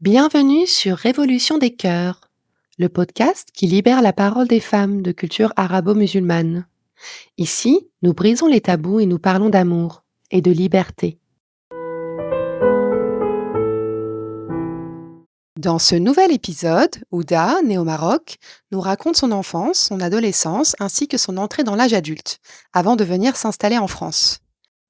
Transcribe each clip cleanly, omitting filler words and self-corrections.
Bienvenue sur Révolution des cœurs, le podcast qui libère la parole des femmes de culture arabo-musulmane. Ici, nous brisons les tabous et nous parlons d'amour et de liberté. Dans ce nouvel épisode, Ouda, née au Maroc, nous raconte son enfance, son adolescence ainsi que son entrée dans l'âge adulte, avant de venir s'installer en France.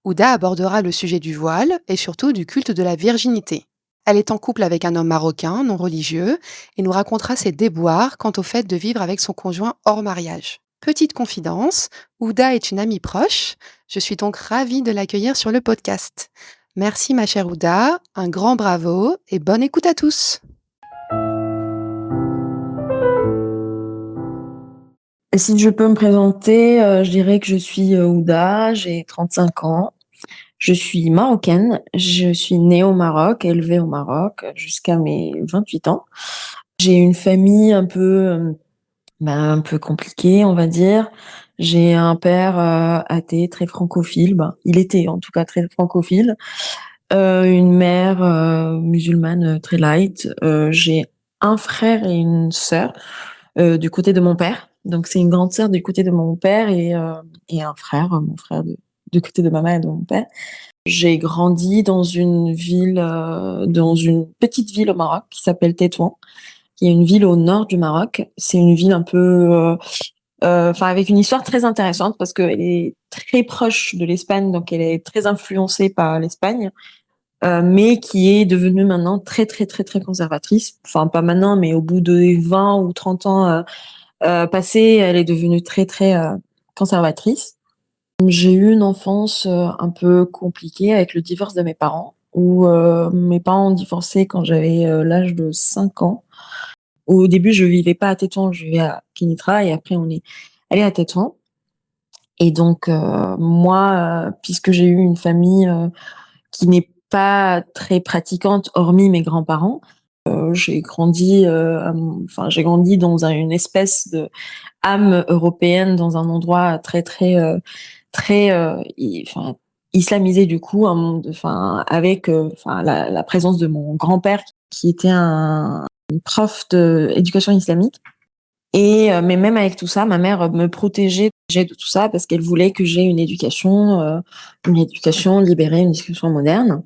Ouda abordera le sujet du voile et surtout du culte de la virginité. Elle est en couple avec un homme marocain, non religieux, et nous racontera ses déboires quant au fait de vivre avec son conjoint hors mariage. Petite confidence, Ouda est une amie proche, je suis donc ravie de l'accueillir sur le podcast. Merci ma chère Ouda, un grand bravo et bonne écoute à tous. Si je peux me présenter, je dirais que je suis, Ouda, j'ai 35 ans. Je suis marocaine, je suis née au Maroc, élevée au Maroc, jusqu'à mes 28 ans. J'ai une famille un peu, un peu compliquée, on va dire. J'ai un père, athée, très francophile, il était en tout cas très francophile. Une mère, musulmane, très light. J'ai un frère et une sœur, du côté de mon père. Donc c'est une grande sœur du côté de mon père et un frère, mon frère du côté de ma mère et de mon père. J'ai grandi dans une ville, dans une petite ville au Maroc qui s'appelle Tétouan, qui est une ville au nord du Maroc. C'est une ville un peu, avec une histoire très intéressante parce qu'elle est très proche de l'Espagne, donc elle est très influencée par l'Espagne, mais qui est devenue maintenant très, très, très, très conservatrice. Enfin, pas maintenant, mais au bout de 20 ou 30 ans, passée, elle est devenue très, très, conservatrice. J'ai eu une enfance, un peu compliquée avec le divorce de mes parents, où, mes parents ont divorcé quand j'avais, l'âge de 5 ans. Au début, je vivais pas à Tétouan, je vivais à Kénitra et après on est allés à Tétouan et donc, moi, puisque j'ai eu une famille, qui n'est pas très pratiquante hormis mes grands-parents, j'ai grandi, j'ai grandi dans une espèce de âme européenne dans un endroit très, très, très, islamisé du coup, un monde avec, la présence de mon grand-père qui était un prof d'éducation islamique mais même avec tout ça, ma mère me protégeait de tout ça parce qu'elle voulait que j'aie une éducation libérée, une éducation moderne.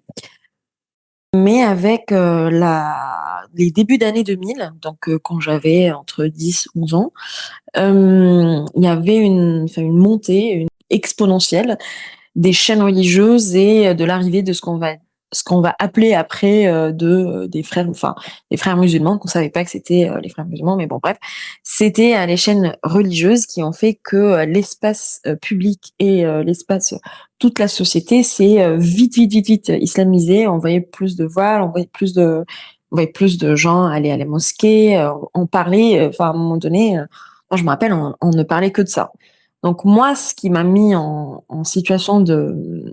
Mais avec, les débuts d'année 2000, donc quand j'avais entre 10-11 ans, il y avait une montée, une exponentielle des chaînes religieuses et de l'arrivée de ce qu'on va appeler après, des frères musulmans, qu'on savait pas que c'était, les frères musulmans, mais bon bref. C'était, les chaînes religieuses qui ont fait que, l'espace, public et toute la société s'est, vite, vite, vite, vite islamisée. On voyait plus de voiles, on voyait plus de gens aller à la mosquée, on parlait, à un moment donné, moi je me rappelle, on ne parlait que de ça. Donc moi, ce qui m'a mis en situation de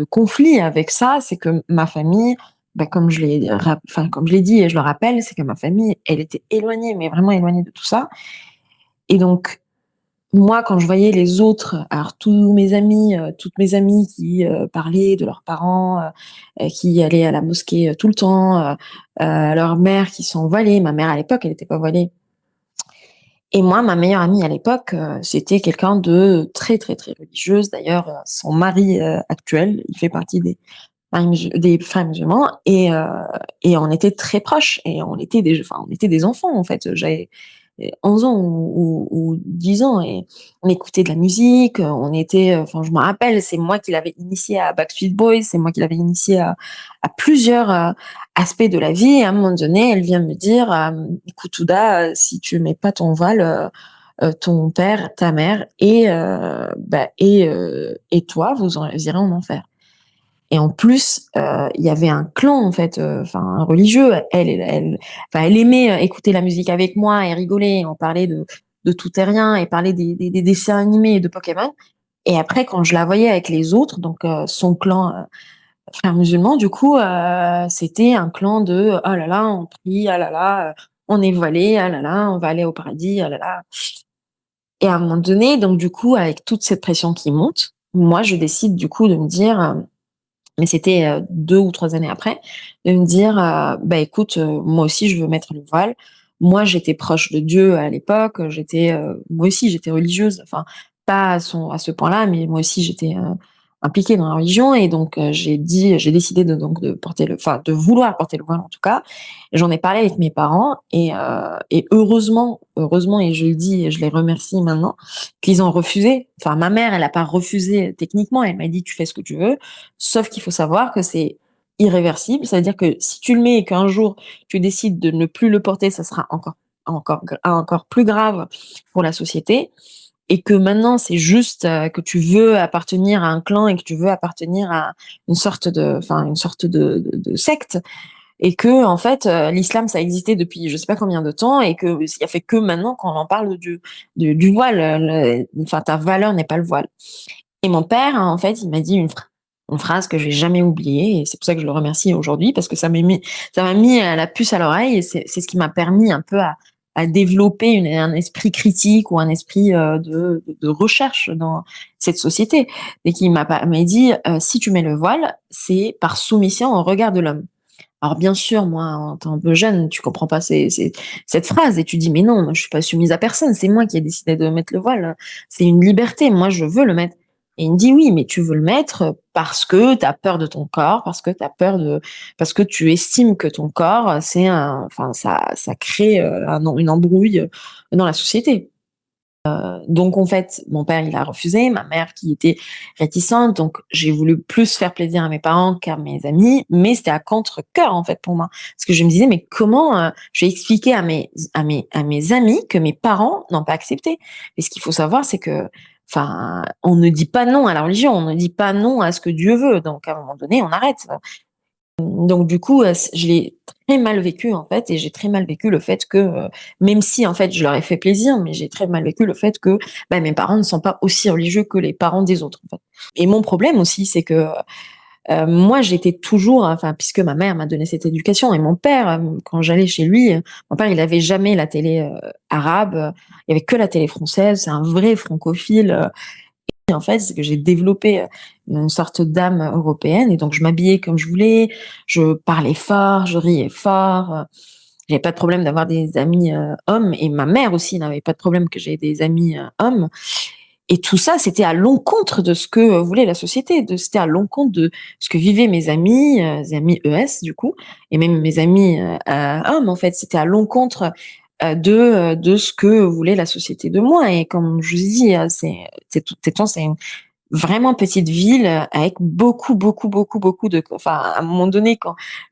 conflit avec ça, c'est que ma famille, comme je l'ai dit et je le rappelle, c'est que ma famille, elle était éloignée, mais vraiment éloignée de tout ça. Et donc moi, quand je voyais les autres, alors toutes mes amies qui, parlaient de leurs parents, qui allaient à la mosquée, tout le temps, leurs mères qui sont voilées. Ma mère à l'époque, elle était pas voilée. Et moi, ma meilleure amie à l'époque, c'était quelqu'un de très, très, très religieuse. D'ailleurs, son mari, actuel, il fait partie des frères musulmans et on était très proches et on était des enfants, en fait. J'avais, 11 ans ou 10 ans et on écoutait de la musique, je me rappelle, c'est moi qui l'avais initié à Backstreet Boys, c'est moi qui l'avais initié à plusieurs, aspects de la vie et à un moment donné, elle vient me dire, «Écoute Ouda, si tu mets pas ton voile, ton père, ta mère et toi, vous irez en enfer». Et en plus, il y avait un clan en fait, un religieux. Elle aimait, écouter la musique avec moi et rigoler. On parlait de tout et rien et parlait des dessins animés et de Pokémon. Et après quand je la voyais avec les autres, donc son clan, frères musulmans, du coup, c'était un clan de: «Oh là là, on prie, ah là là, on est voilés, ah là là, on va aller au paradis, ah là là». Et à un moment donné, donc du coup, avec toute cette pression qui monte, moi je décide du coup de me dire, mais c'était, 2 ou 3 années après, de me dire, «Bah, écoute, moi aussi je veux mettre le voile». Moi, j'étais proche de Dieu à l'époque, moi aussi j'étais religieuse, enfin, pas à ce point-là, mais moi aussi j'étais, impliquée dans la religion et donc j'ai décidé de porter de vouloir porter le voile en tout cas. J'en ai parlé avec mes parents et heureusement et je le dis et je les remercie maintenant, qu'ils ont refusé. Enfin, ma mère, elle a pas refusé techniquement, elle m'a dit: «Tu fais ce que tu veux». Sauf qu'il faut savoir que c'est irréversible. Ça veut dire que si tu le mets et qu'un jour tu décides de ne plus le porter, ça sera encore plus grave pour la société et que maintenant c'est juste, que tu veux appartenir à un clan et que tu veux appartenir à une sorte de secte et que en fait, l'islam ça existait depuis je sais pas combien de temps et que il y a fait que maintenant qu'on en parle du voile, enfin ta valeur n'est pas le voile. Et mon père, en fait, il m'a dit une phrase que je vais jamais oublier et c'est pour ça que je le remercie aujourd'hui parce que ça m'a mis, la puce à l'oreille et c'est ce qui m'a permis un peu à développer un esprit critique ou un esprit, de recherche dans cette société et qui m'a dit: «Si tu mets le voile, c'est par soumission au regard de l'homme». Alors bien sûr, moi, en tant un peu jeune, tu comprends pas cette phrase et tu dis: «Mais non, moi je suis pas soumise à personne, c'est moi qui ai décidé de mettre le voile, c'est une liberté, moi je veux le mettre». Et il me dit: «Oui, mais tu veux le mettre parce que tu as peur de ton corps, parce que tu estimes que ton corps, ça crée, une embrouille, dans la société». Donc en fait, mon père, il a refusé, ma mère qui était réticente, donc j'ai voulu plus faire plaisir à mes parents qu'à mes amis, mais c'était à contre-cœur en fait pour moi. Parce que je me disais: «Mais comment, je vais expliquer à mes amis que mes parents n'ont pas accepté?» Et ce qu'il faut savoir, c'est que, enfin, on ne dit pas non à la religion, on ne dit pas non à ce que Dieu veut, donc à un moment donné, on arrête. Donc du coup, je l'ai très mal vécu en fait et j'ai très mal vécu le fait que, même si en fait je leur ai fait plaisir, mais j'ai très mal vécu le fait que, bah, mes parents ne sont pas aussi religieux que les parents des autres, en fait. Et mon problème aussi, c'est que, moi j'étais toujours enfin puisque ma mère m'a donné cette éducation et mon père, quand j'allais chez lui, mon père il avait jamais la télé, arabe, il y avait que la télé française, c'est un vrai francophile, et en fait, c'est que j'ai développé, une sorte d'âme européenne et donc je m'habillais comme je voulais, je parlais fort, je riais fort, j'avais pas de problème d'avoir des amis, hommes et ma mère aussi n'avait pas de problème que j'aie des amis, hommes et tout ça, c'était à l'encontre de ce que, voulait la société, c'était à l'encontre de ce que vivaient mes amis ES du coup et même mes amis, hommes en fait. C'était à l'encontre, de ce que voulait la société de moi et comme je vous dis, Tétouan, c'est une vraiment petite ville, avec beaucoup de enfin, à un moment donné,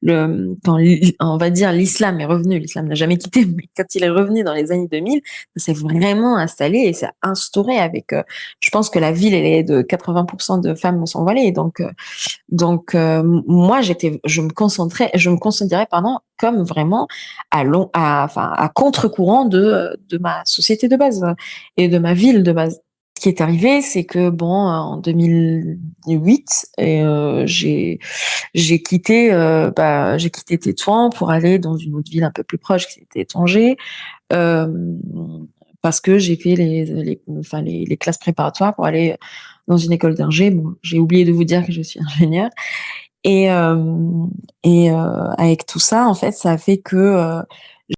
on va dire l'islam est revenu, l'islam n'a jamais quitté, mais quand il est revenu dans les années 2000, ça s'est vraiment installé et s'est instauré avec, je pense que la ville, elle est de 80% de femmes sont voilées, moi, je me considérais, pardon, comme vraiment à contre-courant de ma société de base et de ma ville de base. Ce qui est arrivé, c'est que bon, en 2008 j'ai quitté Tétouan pour aller dans une autre ville un peu plus proche qui était Tanger, hem, parce que j'ai fait les classes préparatoires pour aller dans une école d'ingé. Bon, j'ai oublié de vous dire que je suis ingénieure et avec tout ça, en fait, ça a fait que,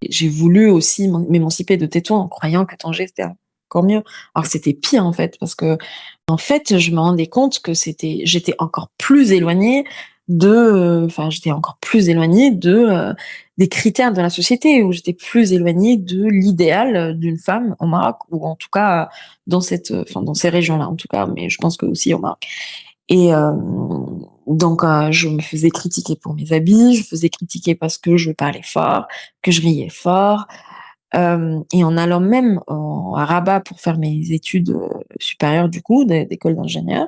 j'ai voulu aussi m'émanciper de Tétouan en croyant que Tanger, c'était encore mieux. Alors que c'était pire, en fait, parce que en fait, je me rendais compte que j'étais encore plus éloignée j'étais encore plus éloignée des critères de la société, où j'étais plus éloignée de l'idéal, d'une femme au Maroc ou en tout cas, dans ces régions-là, en tout cas, mais je pense que aussi au Maroc. Et donc je me faisais critiquer pour mes habits, je me faisais critiquer parce que je parlais fort, que je riais fort, et en allant même à Rabat pour faire mes études, supérieures du coup, d'école d'ingénieur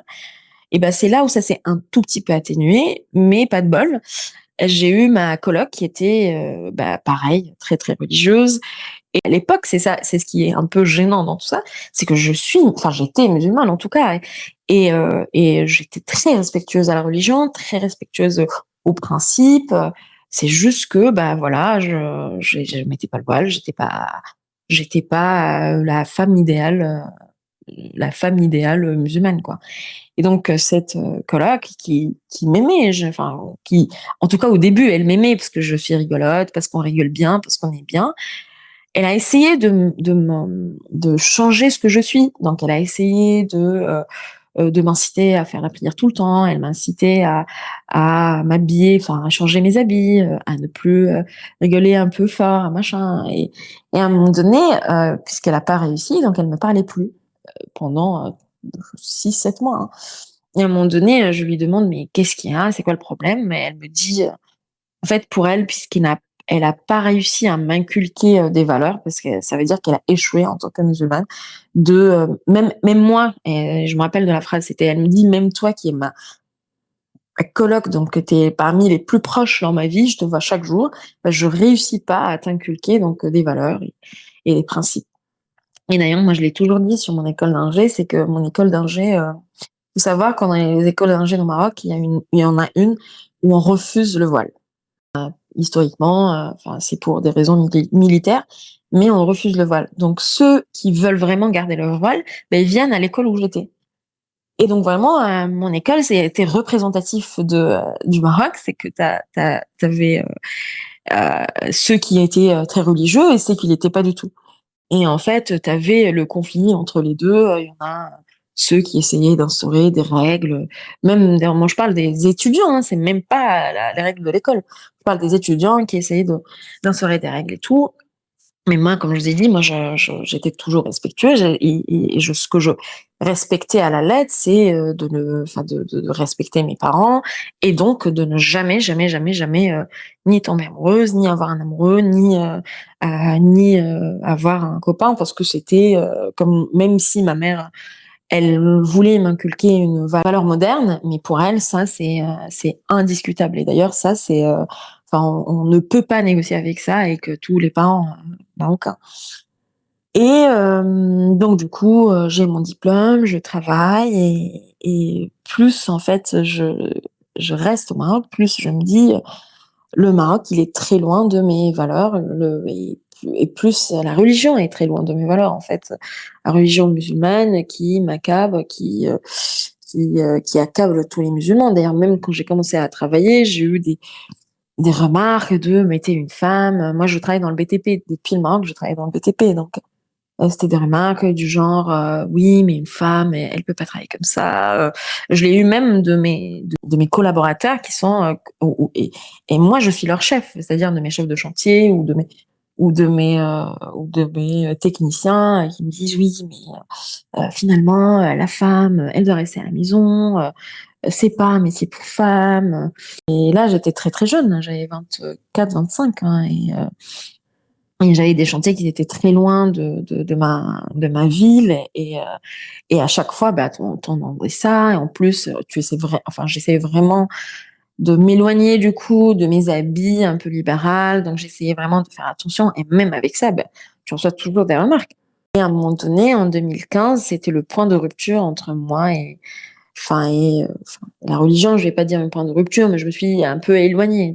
et ben c'est là où ça s'est un tout petit peu atténué, mais pas de bol. J'ai eu ma coloc qui était, pareil, très, très religieuse et à l'époque, c'est ce qui est un peu gênant dans tout ça, c'est que j'étais musulmane en tout cas et j'étais très respectueuse à la religion, très respectueuse aux principes, c'est juste que, bah, voilà, je mettais pas le voile, j'étais pas la femme idéale, la femme idéale musulmane, quoi. Et donc cette coloc qui m'aimait, enfin qui, en tout cas au début, elle m'aimait parce que je suis rigolote, parce qu'on rigole bien, parce qu'on est bien. Elle a essayé de changer ce que je suis. Donc elle a essayé de m'inciter à faire la prière tout le temps. Elle m'a incité à m'habiller, enfin à changer mes habits, à ne plus rigoler un peu fort, machin. Et à un moment donné, puisqu'elle a pas réussi, donc elle me parlait plus pendant 6-7 mois. Hein. Et à un moment donné, je lui demande: «Mais qu'est-ce qu'il y a? C'est quoi le problème?» Et elle me dit, en fait, pour elle, elle a pas réussi à m'inculquer, des valeurs, parce que ça veut dire qu'elle a échoué en tant que musulmane, même moi, et je me rappelle de la phrase, c'était, elle me dit: «Même toi qui es ma coloc, donc que tu es parmi les plus proches dans ma vie, je te vois chaque jour, bah, je réussis pas à t'inculquer donc des valeurs et des principes». Et d'ailleurs, moi, je l'ai toujours dit sur mon école d'ingé, c'est que mon école d'ingé, faut savoir qu'en dans les écoles d'ingé au Maroc, il y en a une où on refuse le voile. Historiquement, enfin, c'est pour des raisons militaires, mais on refuse le voile. Donc ceux qui veulent vraiment garder leur voile, ils viennent à l'école où j'étais. Et donc vraiment, mon école, c'était représentatif du Maroc, c'est que t'avais ceux qui étaient très religieux et ceux qui l'étaient pas du tout. Et en fait, tu avais le conflit entre les 2. Il y en a ceux qui essayaient d'instaurer des règles, même d'ailleurs moi je parle des étudiants, hein, c'est même pas la les règles de l'école. Je parle des étudiants qui essayaient d'instaurer des règles et tout. Mais moi, comme je vous ai dit, moi j'étais toujours respectueuse et ce que je respectais à la lettre, c'est, de respecter mes parents et donc de ne jamais, jamais, jamais, jamais, ni tomber amoureuse, ni avoir un amoureux, ni avoir un copain, parce que c'était, comme, même si ma mère, elle voulait m'inculquer une valeur moderne, mais pour elle, ça, c'est indiscutable. Et d'ailleurs, ça, enfin, on ne peut pas négocier avec ça, et que tous les parents marocains. Et donc du coup, j'ai mon diplôme, je travaille, et plus en fait je reste au Maroc, plus je me dis: «Le Maroc, il est très loin de mes valeurs», et plus la religion est très loin de mes valeurs, en fait. La religion musulmane qui m'accable, qui accable tous les musulmans. D'ailleurs, même quand j'ai commencé à travailler, j'ai eu des remarques de: «Mais tu es une femme». Moi, je travaille dans le BTP. Depuis le Maroc, je travaille dans le BTP, donc c'était des remarques du genre, «Oui, mais une femme, elle peut pas travailler comme ça», je l'ai eu même de mes collaborateurs qui sont, et moi je suis leur chef, c'est-à-dire de mes chefs de chantier ou de mes techniciens, qui me disent: «Oui, mais finalement, la femme, elle doit rester à la maison, c'est pas un métier pour femmes». Et là, j'étais très, très jeune, hein, j'avais 24-25, hein, et j'avais des chantiers qui étaient très loin de ma ville, et à chaque fois, ton demandait ça, et en plus, j'essayais vraiment de m'éloigner du coup de mes habits un peu libérales, donc j'essayais vraiment de faire attention, et même avec ça, tu reçois toujours des remarques. Et à un moment donné, en 2015, c'était le point de rupture entre moi et la religion, je vais pas dire un point de rupture, mais je me suis un peu éloignée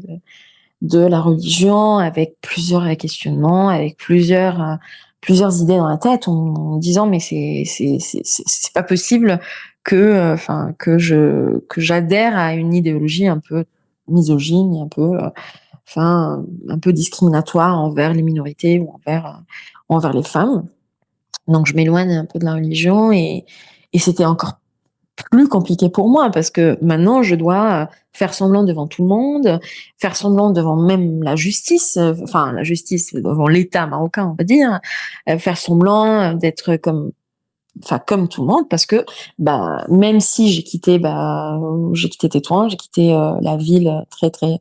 de la religion, avec plusieurs questionnements, avec plusieurs idées dans la tête, en disant: «Mais c'est pas possible que j'adhère à une idéologie un peu misogyne et un peu discriminatoire envers les minorités ou envers les femmes». Donc je m'éloigne un peu de la religion, et c'était encore plus compliqué pour moi, parce que maintenant je dois faire semblant devant tout le monde, faire semblant devant même la justice, enfin la justice devant l'État marocain, on va dire, faire semblant d'être comme tout le monde, parce que même si j'ai quitté Tétouan, j'ai quitté la ville très très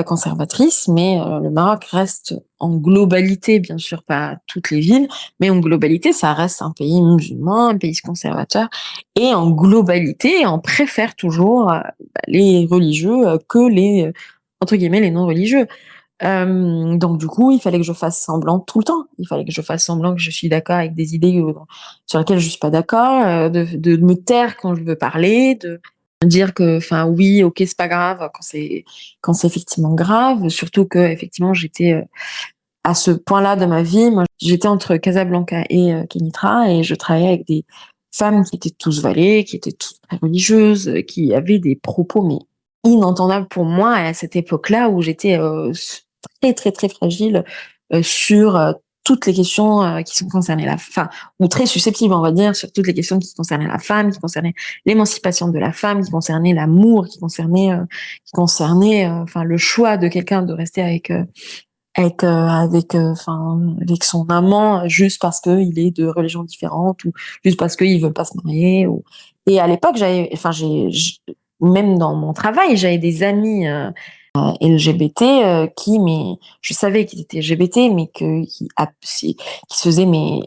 conservatrice, mais le Maroc reste en globalité, bien sûr pas toutes les villes, mais en globalité, ça reste un pays musulman, un pays conservateur, et en globalité, on préfère toujours les religieux que entre guillemets, les non-religieux. Donc du coup, il fallait que je fasse semblant tout le temps. Il fallait que je fasse semblant que je suis d'accord avec des idées sur lesquelles je suis pas d'accord, de me taire quand je veux parler, de dire que, enfin, oui, OK, c'est pas grave quand c'est effectivement grave. Surtout que effectivement, j'étais à ce point-là de ma vie, moi, j'étais entre Casablanca et Kénitra, et je travaillais avec des femmes qui étaient tous voilées, qui étaient toutes très religieuses, qui avaient des propos mais inentendables pour moi à cette époque-là où j'étais très très très fragile sur toutes les questions qui sont concernées ou très susceptible, on va dire, sur toutes les questions qui concernaient la femme, qui concernaient l'émancipation de la femme, qui concernaient l'amour, qui concernaient le choix de quelqu'un de rester avec son amant juste parce que il est de religion différente, ou juste parce qu'ils veulent pas se marier, et à l'époque même dans mon travail, j'avais des amis LGBT mais je savais qu'ils étaient LGBT, mais qui se faisaient mais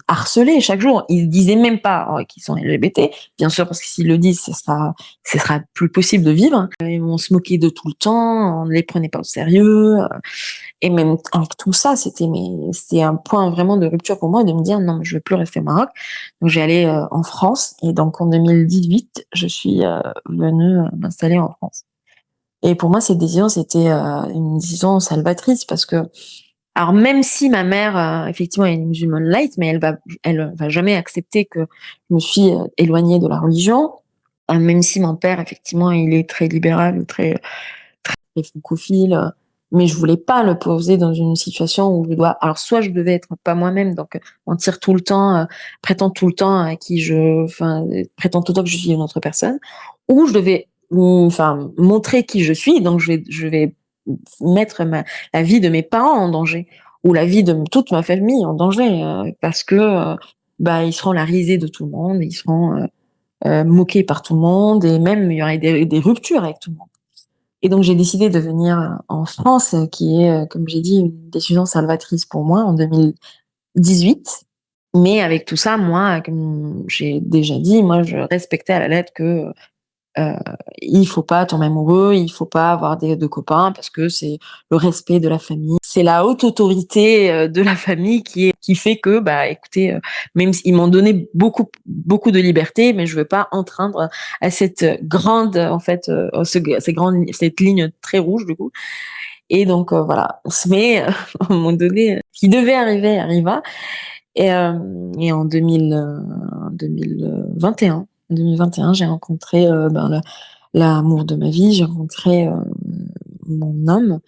harceler chaque jour. Ils disaient même pas qu'ils sont LGBT, bien sûr, parce que s'ils le disent, ce sera plus possible de vivre. On se moquait de tout le temps, on ne les prenait pas au sérieux, et même avec tout ça, c'était un point vraiment de rupture pour moi, de me dire non, je veux plus rester au Maroc. Donc j'ai allé en France, et donc en 2018, je suis venue m'installer en France. Et pour moi, cette décision, c'était une décision salvatrice, parce que, alors même si ma mère, effectivement, est une musulmane light, mais elle va jamais accepter que je me suis éloignée de la religion. Même si mon père, effectivement, il est très libéral, très très francophile, mais je voulais pas le poser dans une situation où alors soit je devais être pas moi-même, donc mentir tout le temps, prétendre tout le temps prétendre tout le temps que je suis une autre personne, ou je devais montrer qui je suis, donc je vais mettre la vie de mes parents en danger, ou la vie de toute ma famille en danger, parce que ils seront la risée de tout le monde, ils seront moqués par tout le monde, et même il y aurait des ruptures avec tout le monde. Et donc j'ai décidé de venir en France, qui est, comme j'ai dit, une décision salvatrice pour moi en 2018. Mais avec tout ça, moi, comme j'ai déjà dit, moi je respectais à la lettre que il faut pas tomber amoureux, il faut pas avoir de copains, parce que c'est le respect de la famille. C'est la haute autorité de la famille qui fait que, écoutez, même s'ils m'ont donné beaucoup, beaucoup de liberté, mais je veux pas enfreindre à cette grande, en fait, cette ligne très rouge, du coup. Et donc, voilà. Mais, à un moment donné, ce qui devait arriver, arriva. Et en 2021, j'ai rencontré l'amour de ma vie. J'ai rencontré mon homme,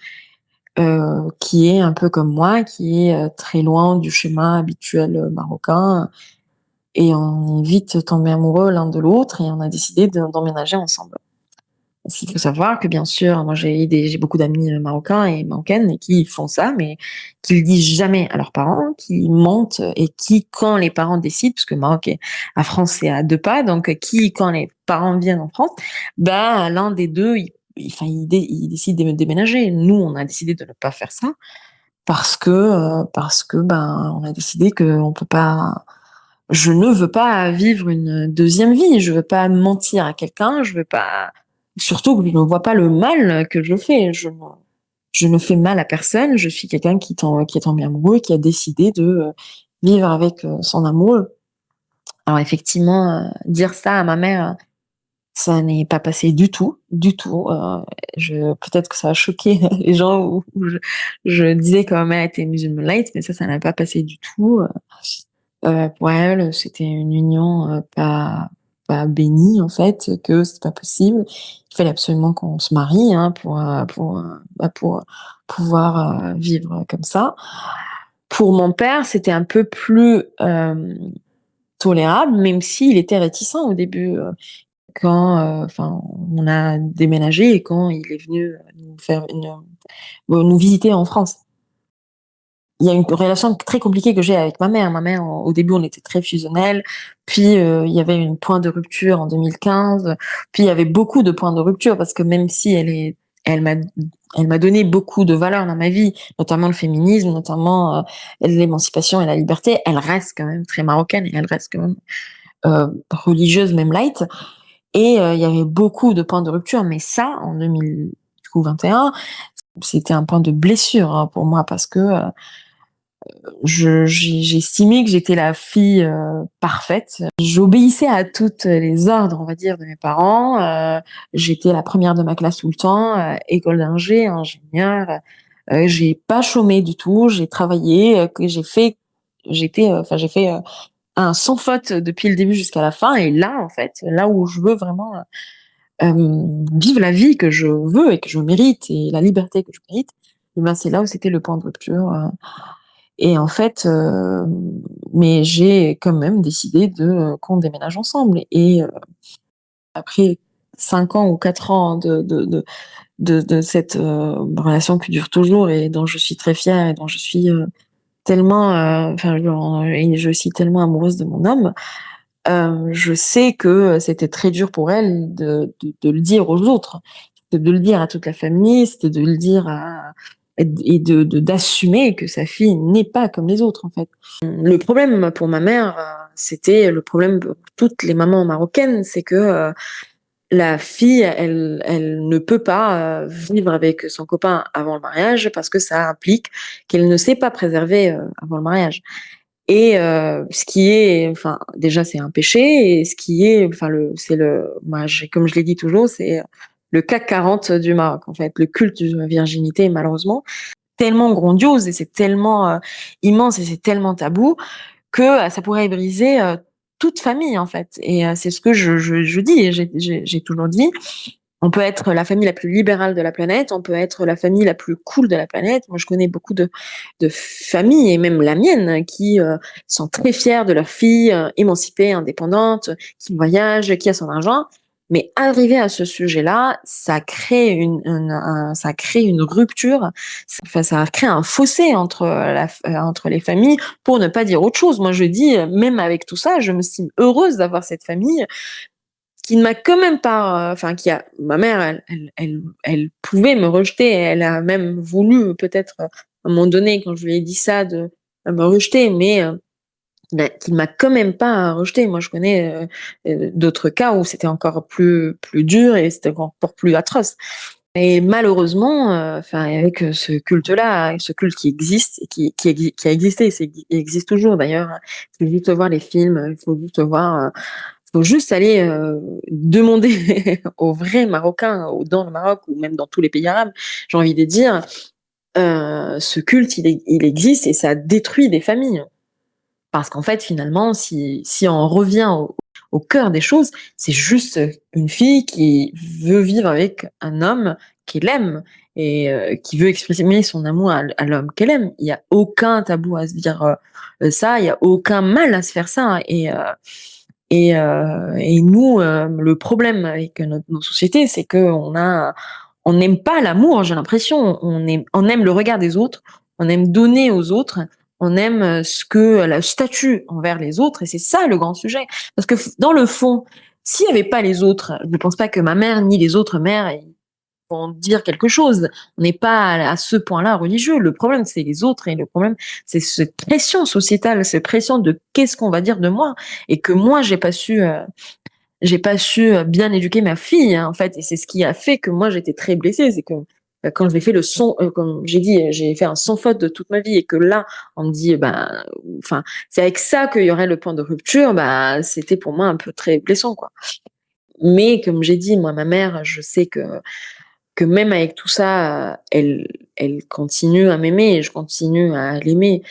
qui est un peu comme moi, qui est très loin du schéma habituel marocain. Et on est vite tombés amoureux l'un de l'autre, et on a décidé d'emménager ensemble. Parce qu'il faut savoir que, bien sûr, moi j'ai beaucoup d'amis marocains et marocaines, et qui font ça, mais qui le disent jamais à leurs parents, qui mentent, et qui, quand les parents décident, parce que Maroc et la France c'est à 2 pas, donc quand les parents viennent en France, l'un des deux, il décide de déménager. Nous, on a décidé de ne pas faire ça, parce que on a décidé que on peut pas. Je ne veux pas vivre une deuxième vie. Je veux pas mentir à quelqu'un. Je veux pas. Surtout que je ne vois pas le mal que je fais. Je ne fais mal à personne. Je suis quelqu'un qui est tombé amoureux, qui a décidé de vivre avec son amoureux. Alors effectivement, dire ça à ma mère, ça n'est pas passé du tout, du tout. Peut-être que ça a choqué les gens, où je disais que ma mère était musulmane light, mais ça n'a pas passé du tout. Pour elle, c'était une union pas bénie, en fait, que c'est pas possible. Il fallait absolument qu'on se marie, hein, pour pouvoir vivre comme ça. Pour mon père, c'était un peu plus tolérable, même s'il était réticent au début, quand on a déménagé, et quand il est venu nous visiter en France. Il y a une relation très compliquée que j'ai avec ma mère. Ma mère, au début, on était très fusionnels. Puis, il y avait une point de rupture en 2015. Puis, il y avait beaucoup de points de rupture, parce que même si elle m'a donné beaucoup de valeurs dans ma vie, notamment le féminisme, notamment l'émancipation et la liberté, elle reste quand même très marocaine, et elle reste quand même religieuse, même light. Et il y avait beaucoup de points de rupture. Mais ça, en 2021, c'était un point de blessure, hein, pour moi, parce que j'estimais que j'étais la fille parfaite. J'obéissais à toutes les ordres, on va dire, de mes parents. J'étais la première de ma classe tout le temps, école d'ingé, ingénieur. J'ai pas chômé du tout, j'ai travaillé, que j'ai fait, un sans faute depuis le début jusqu'à la fin et là, en fait, là où je veux vraiment, vivre la vie que je veux et que je mérite et la liberté que je mérite, et ben, c'est là où c'était le point de rupture, et en fait, mais j'ai quand même décidé qu'on déménage ensemble et après 5 ans ou 4 ans de cette, relation qui dure toujours et dont je suis très fière et dont je suis, tellement, enfin, genre et je suis tellement amoureuse de mon homme, je sais que c'était très dur pour elle de le dire aux autres. C'était de le dire à toute la famille, c'était de le dire à et d'assumer que sa fille n'est pas comme les autres, en fait. Le problème pour ma mère, c'était le problème pour toutes les mamans marocaines, c'est que, la fille, elle ne peut pas, vivre avec son copain avant le mariage parce que ça implique qu'elle ne s'est pas préservée, avant le mariage. Et ce qui est, enfin, déjà c'est un péché et ce qui est, enfin moi, comme je l'ai dit toujours, c'est le CAC 40 du Maroc, en fait, le culte de la virginité, malheureusement, tellement grandiose et c'est tellement immense et c'est tellement tabou que ça pourrait briser toute famille, en fait. Et c'est ce que je dis et j'ai toujours dit. On peut être la famille la plus libérale de la planète, on peut être la famille la plus cool de la planète. Moi, je connais beaucoup de familles, et même la mienne, qui sont très fières de leur fille émancipée, indépendante, qui voyage, qui a son argent. Mais arriver à ce sujet-là, ça crée une rupture. Enfin, ça crée un fossé entre les familles, pour ne pas dire autre chose. Moi, je dis, même avec tout ça, je me estime heureuse d'avoir cette famille qui ne m'a quand même pas, enfin qui a ma mère, elle pouvait me rejeter, elle a même voulu peut-être, à un moment donné quand je lui ai dit ça de me rejeter, mais qui ne m'a quand même pas rejetée. Moi je connais, d'autres cas où c'était encore plus dur et c'était encore plus atroce. Et malheureusement, enfin avec, ce culte-là, ce culte qui existe et qui a existé, il existe toujours d'ailleurs. Il faut juste voir les films, il faut juste voir, faut juste aller, demander aux vrais Marocains, ou dans le Maroc ou même dans tous les pays arabes, j'ai envie de dire, ce culte, il existe et ça détruit des familles. Parce qu'en fait, finalement, si on revient au cœur des choses, c'est juste une fille qui veut vivre avec un homme qu'elle aime et qui veut exprimer son amour à l'homme qu'elle aime. Il y a aucun tabou à se dire, ça, il y a aucun mal à se faire ça et nous, le problème avec nos sociétés, c'est on n'aime pas l'amour, j'ai l'impression. On aime le regard des autres, on aime donner aux autres, on aime le statut envers les autres, et c'est ça le grand sujet. Parce que dans le fond, s'il y avait pas les autres, je ne pense pas que ma mère ni les autres mères vont dire quelque chose. On n'est pas à ce point-là religieux. Le problème, c'est les autres et le problème, c'est cette pression sociétale, cette pression de qu'est-ce qu'on va dire de moi et que moi, j'ai pas su bien éduquer ma fille, hein, en fait. Et c'est ce qui a fait que moi, j'étais très blessée. C'est que quand j'ai fait comme j'ai dit, j'ai fait un sans faute de toute ma vie et que là, on me dit, ben, enfin, c'est avec ça qu'il y aurait le point de rupture, bah, c'était pour moi un peu très blessant, quoi. Mais comme j'ai dit, moi, ma mère, je sais que même avec tout ça, elle continue à m'aimer et je continue à l'aimer.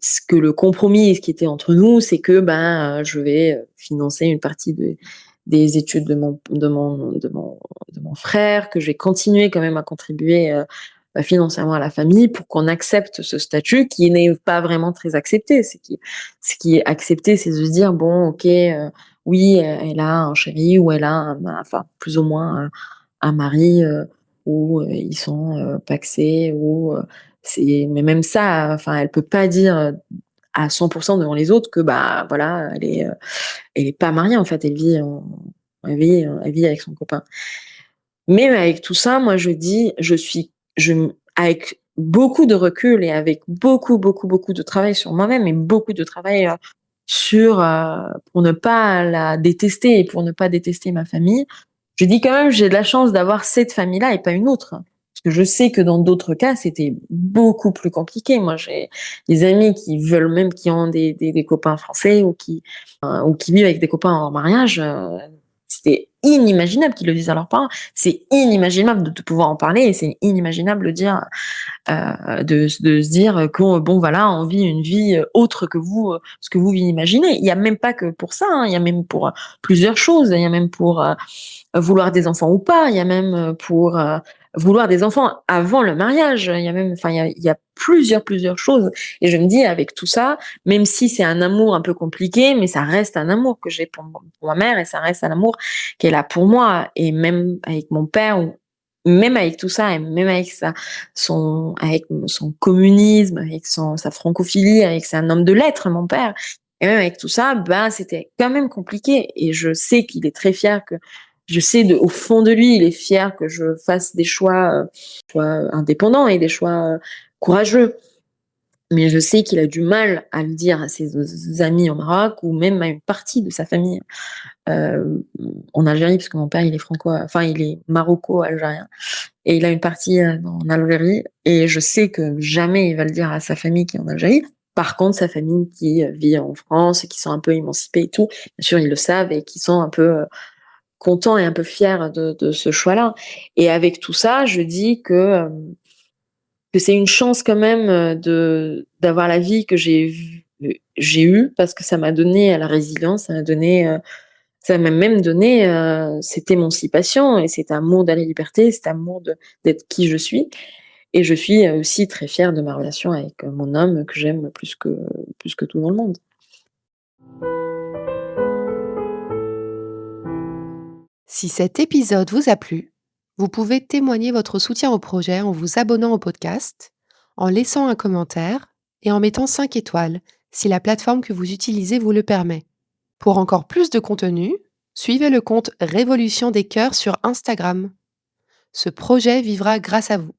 Ce que le compromis, ce qui était entre nous, c'est que, ben, je vais, financer une partie des études de mon frère, que je vais continuer quand même à contribuer, financièrement à la famille pour qu'on accepte ce statut qui n'est pas vraiment très accepté. Ce qui est accepté, c'est de se dire: «Bon, OK, oui, elle a un chéri ou elle a enfin, plus ou moins un mari, où, ils sont, pacsés ou, c'est mais même ça, enfin, elle peut pas dire, à 100 devant les autres que, bah, voilà, elle est pas mariée, en fait, elle vit avec son copain. Mais avec tout ça, moi, je dis, avec beaucoup de recul et avec beaucoup, beaucoup, beaucoup de travail sur moi-même et beaucoup de travail, pour ne pas la détester et pour ne pas détester ma famille, je dis quand même, j'ai de la chance d'avoir cette famille-là et pas une autre. Parce que je sais que dans d'autres cas, c'était beaucoup plus compliqué. Moi, j'ai des amis qui ont des copains français ou qui vivent avec des copains en mariage, c'était inimaginable qu'ils le disent à leurs parents. C'est inimaginable de pouvoir en parler et c'est inimaginable de dire de se dire que bon voilà, on vit une vie autre que vous, ce que vous imaginez. Il y a même pas que pour ça, hein, il y a même pour plusieurs choses. Il y a même pour vouloir des enfants ou pas. Il y a même pour vouloir des enfants avant le mariage. Il y a même, enfin, il y a plusieurs choses. Et je me dis, avec tout ça, même si c'est un amour un peu compliqué, mais ça reste un amour que j'ai pour ma mère et ça reste un amour qu'elle a pour moi. Et même avec mon père, ou même avec tout ça, et même avec avec son communisme, avec sa francophilie, avec c'est un homme de lettres, mon père. Et même avec tout ça, ben, c'était quand même compliqué. Et je sais qu'il est très fier je sais au fond de lui, il est fier que je fasse des choix indépendants et des choix courageux. Mais je sais qu'il a du mal à le dire à ses amis au Maroc ou même à une partie de sa famille en Algérie, parce que mon père, il est maroco-algérien et il a une partie en Algérie. Et je sais que jamais il va le dire à sa famille qui est en Algérie. Par contre, sa famille qui vit en France et qui sont un peu émancipés et tout, bien sûr, ils le savent et qui sont un peu contents et un peu fiers de ce choix-là. Et avec tout ça, je dis que c'est une chance quand même d'avoir la vie que j'ai eue, parce que ça m'a donné la résilience, ça m'a même donné cette émancipation et cet amour de la liberté, cet amour d'être qui je suis. Et je suis aussi très fière de ma relation avec mon homme que j'aime plus que tout dans le monde. Si cet épisode vous a plu, vous pouvez témoigner votre soutien au projet en vous abonnant au podcast, en laissant un commentaire et en mettant 5 étoiles si la plateforme que vous utilisez vous le permet. Pour encore plus de contenu, suivez le compte Révolution des cœurs sur Instagram. Ce projet vivra grâce à vous.